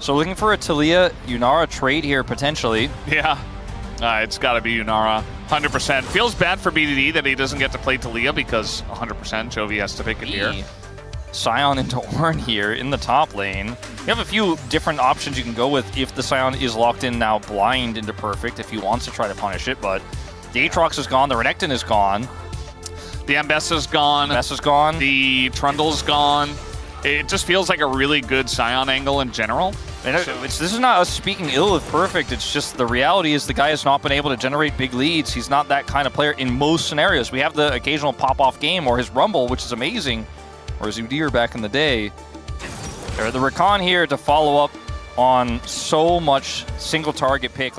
So looking for a Taliyah Yunara trade here potentially. Yeah, it's got to be Yunara, 100%. Feels bad for BDD that he doesn't get to play Taliyah because 100% Chovy has to pick it here. Scion into Ornn here in the top lane. You have a few different options you can go with if the Scion is locked in now blind into Perfect if he wants to try to punish it, but the Aatrox is gone, the Renekton is gone. The Ambessa's gone. Ambessa's gone. The Trundle's gone. It just feels like a really good Scion angle in general. And this is not us speaking ill of Perfect, it's just the reality is the guy has not been able to generate big leads. He's not that kind of player in most scenarios. We have the occasional pop-off game or his Rumble, which is amazing, or his Udyr back in the day. The Rakan here to follow up on so much single target pick.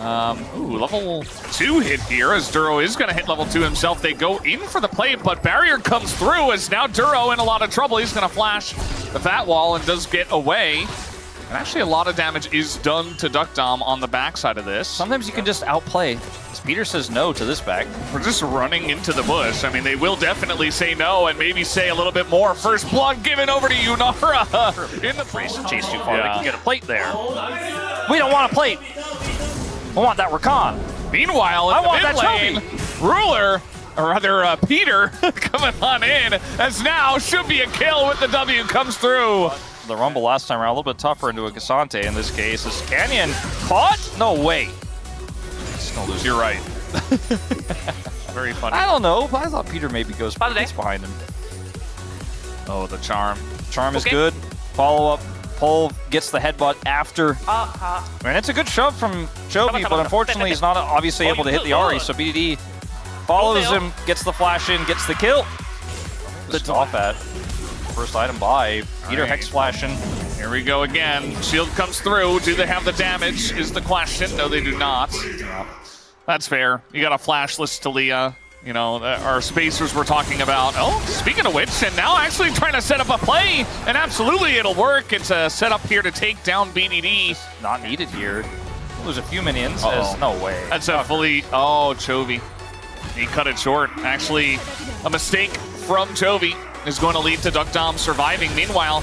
Level 2 hit here as Duro is going to hit level 2 himself. They go in for the play, but barrier comes through as now Duro in a lot of trouble. He's going to flash the fat wall and does get away. And actually a lot of damage is done to Duckdom on the backside of this. Sometimes you can just outplay. Peter says no to this back. We're just running into the bush. I mean, they will definitely say no and maybe say a little bit more. First blood given over to Yunara in the place. Chase too far. They can get a plate there. We don't want a plate. I want that Rakan. Meanwhile, in the mid lane, Ruler, or rather Peter, coming on in, as now should be a kill with the W comes through. The Rumble last time around, a little bit tougher into a Cassante in this case. Is Canyon caught? No way. You're right. Very funny. I don't know, but I thought Peter maybe goes behind him. Oh, the charm. Charm is good. Follow up. Pull gets the headbutt after. And it's a good shove from Chovy, but unfortunately he's not obviously able to hit the Ahri, so BDD follows him, gets the flash in, gets the kill. Good off at. First item by Peter Hex flashing. Here we go again. Shield comes through. Do they have the damage is the question. No, they do not. Yeah. That's fair. You got a flashless Taliyah. You know, our spacers were talking about. Oh, speaking of which, and now actually trying to set up a play, and absolutely it'll work. It's a setup here to take down BDD. Not needed here. There's a few minions. No way. That's a fully. Oh, Chovy. He cut it short. Actually, a mistake from Chovy is going to lead to Duckdom surviving. Meanwhile,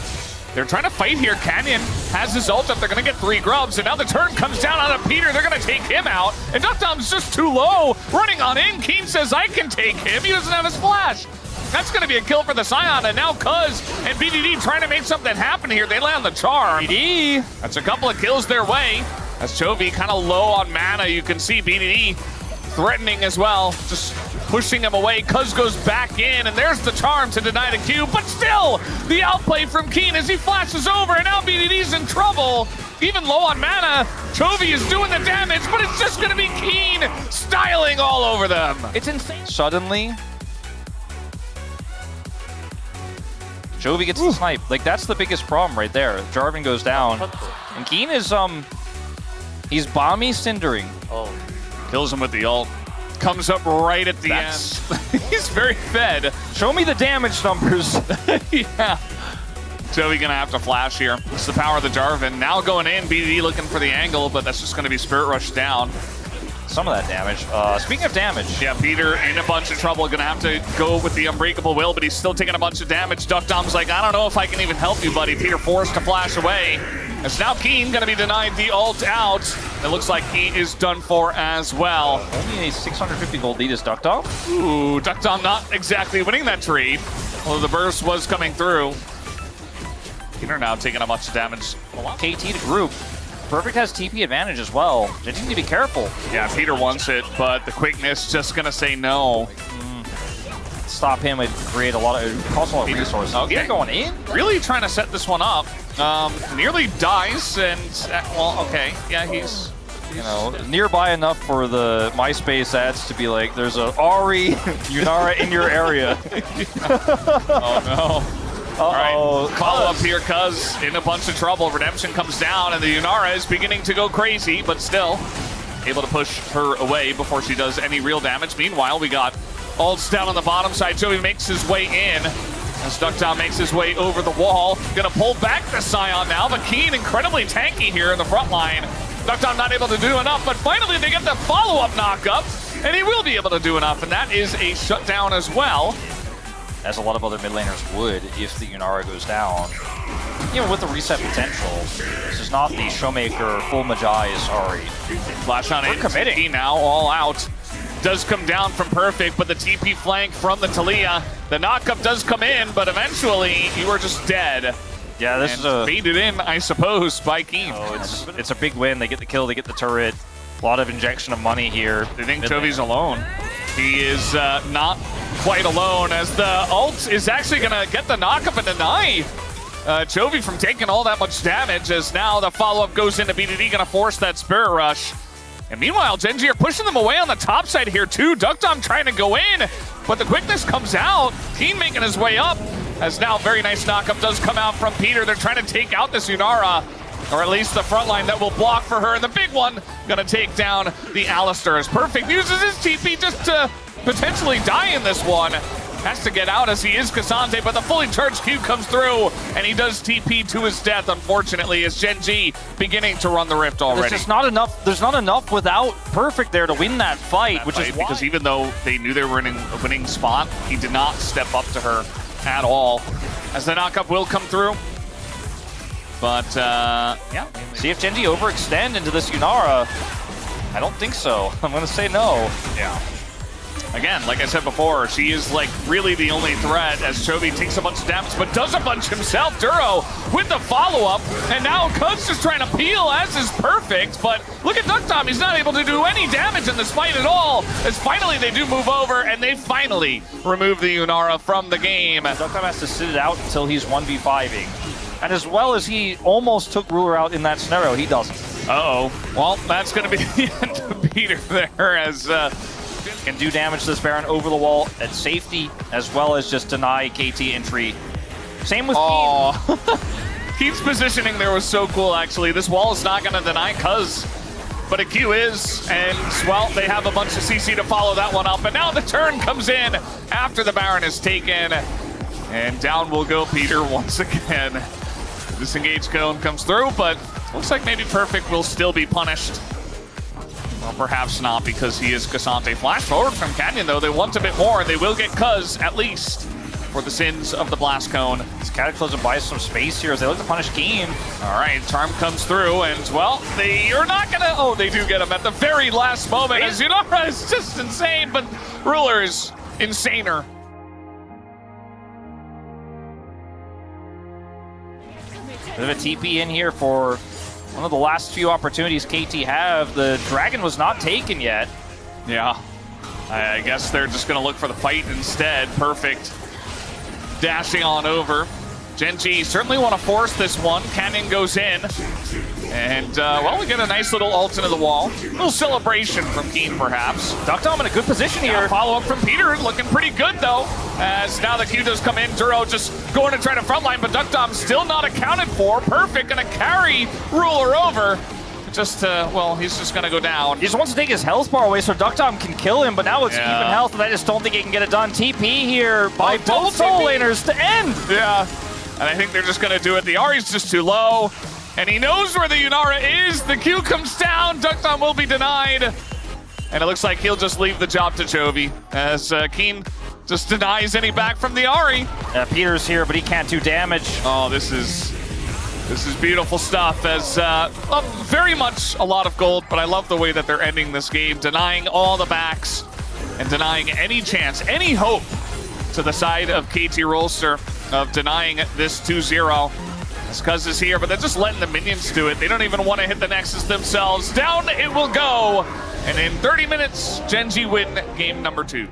they're trying to fight here. Canyon has his ult up. They're going to get 3 grubs, and now the turn comes down on Peter. They're going to take him out, and Duckdom's just too low. Running on in, Kiin says, I can take him. He doesn't have his flash. That's going to be a kill for the Scion, and now Cuz and BDD trying to make something happen here. They land the charm. BDD, that's a couple of kills their way. As Chovy kind of low on mana, you can see BDD threatening as well, just pushing him away. Cuz goes back in, and there's the charm to deny the Q, but still, the outplay from Kiin as he flashes over, and now BDD's in trouble. Even low on mana, Chovy is doing the damage, but it's just gonna be Kiin styling all over them. It's insane. Suddenly, Chovy gets the snipe. Like, that's the biggest problem right there. Jarvan goes down, and Kiin is, he's bomby cindering. Oh. Kills him with the ult. Comes up right at the end. He's very fed. Show me the damage numbers. Yeah. Chovy gonna have to flash here. It's the power of the Jarvan. Now going in, BDD looking for the angle, but that's just gonna be Spirit Rush down. Some of that damage. Speaking of damage. Yeah, Peter in a bunch of trouble. Gonna have to go with the Unbreakable Will, but he's still taking a bunch of damage. Duckdom's like, I don't know if I can even help you, buddy. Peter forced to flash away. As now Kiin gonna be denied the ult out. It looks like he is done for as well. Only a 650 gold lead is Duckdom. Ooh, Duckdom not exactly winning that trade, although the burst was coming through. Peter now taking a bunch of damage. KT to group. Perfect has TP advantage as well. They need to be careful. Yeah, Peter wants it, but the quickness just gonna say no. Stop him would create a lot of, cost a lot of resources. Okay. Peter going in? Really trying to set this one up. Nearly dies, and well, okay, yeah, he's you know, nearby enough for the MySpace ads to be like, there's a Ahri Yunara in your area. Oh no. All right, call up here, Cuz in a bunch of trouble. Redemption comes down, and the Yunara is beginning to go crazy, but still able to push her away before she does any real damage. Meanwhile, we got ults down on the bottom side. Chovy makes his way in. As Duckdown makes his way over the wall. Gonna pull back the Scion now, but Kiin incredibly tanky here in the front line. Duckdown not able to do enough, but finally they get the follow-up knock-up, and he will be able to do enough, and that is a shutdown as well. as a lot of other mid laners would if the Yunara goes down. Even with the reset potential, this is not the Showmaker full Magi Ahri. Flash on in, committing. TP now, all out. Does come down from Perfect, but the TP flank from the Taliyah. The knockup does come in, but eventually you are just dead. Yeah, this is a baited in, I suppose, by Kiin. Oh, it's a big win. They get the kill, they get the turret. A lot of injection of money here. They think Chovy's alone. He is not quite alone, as the ult is actually going to get the knockup and deny Chovy from taking all that much damage, as now the follow-up goes into BDD, going to force that Spirit Rush. And meanwhile, Gen G are pushing them away on the top side here too. Duckdom trying to go in, but the quickness comes out. Kiin making his way up, as now very nice knockup does come out from Peter. They're trying to take out this Yunara, or at least the front line that will block for her. And the big one gonna take down the Alistar, as Perfect uses his TP just to potentially die in this one. Has to get out as he is Cassante, but the fully charged Q comes through, and he does TP to his death, unfortunately, as Gen G beginning to run the rift already. There's just not enough. There's not enough without Perfect there to win that fight, is why. Because even though they knew they were in a winning spot, he did not step up to her at all. As the knockup will come through. But, yeah. See if Gen G overextend into this Yunara. I don't think so. I'm going to say no. Yeah. Again, like I said before, she is like really the only threat, as Chovy takes a bunch of damage, but does a bunch himself. Duro with the follow-up, and now Cuz just trying to peel, as is Perfect, but look at Duckdom, he's not able to do any damage in this fight at all, as finally they do move over, and they finally remove the Yunara from the game. Duckdom has to sit it out until he's 1v5ing. And as well as he almost took Ruler out in that scenario, he doesn't. Uh-oh. Well, that's going to be the end of Peter there, as... can do damage to this Baron over the wall at safety, as well as just deny KT entry. Same with Kiin. Kiin's positioning there was so cool, actually. This wall is not going to deny Cuz, but a Q is, and, well, they have a bunch of CC to follow that one up, and now the turn comes in after the Baron is taken, and down will go Peter once again. Disengage cone comes through, but looks like maybe Perfect will still be punished. Well, perhaps not, because he is Cassante. Flash forward from Canyon, though. They want a bit more, and they will get Cuz, at least, for the sins of the Blast Cone. This Cataclysm buys some space here as they look to punish Kiin. All right, Charm comes through, and, well, they are not going to... Oh, they do get him at the very last moment, as Yunara is just insane, but Ruler is insaner. Bit of a TP in here for one of the last few opportunities KT have. The Dragon was not taken yet. Yeah. I guess they're just going to look for the fight instead. Perfect. Dashing on over. Gen G certainly want to force this one. Canyon goes in. And, well, we get a nice little ult into the wall. A little celebration from Kiin, perhaps. Duckdom in a good position here. Follow-up from Peter, looking pretty good, though. As now the Q does come in. Duro just going to try to frontline, but Duckdom still not accounted for. Perfect, going to carry Ruler over. Just, well, he's just going to go down. He just wants to take his health bar away so Duckdom can kill him, but now it's even health, and I just don't think he can get it done. TP here by both soul laners to end. Yeah, and I think they're just going to do it. The Ahri's just too low. And he knows where the Yunara is. The Q comes down. Duckdom will be denied. And it looks like he'll just leave the job to Chovy, as Kiin just denies any back from the Ahri. Peter's here, but he can't do damage. Oh, this is beautiful stuff, as very much a lot of gold, but I love the way that they're ending this game, denying all the backs and denying any chance, any hope to the side of KT Rolster of denying this 2-0. As Cuz is here, but they're just letting the minions do it. They don't even want to hit the Nexus themselves. Down it will go. And in 30 minutes, Gen G win game number 2.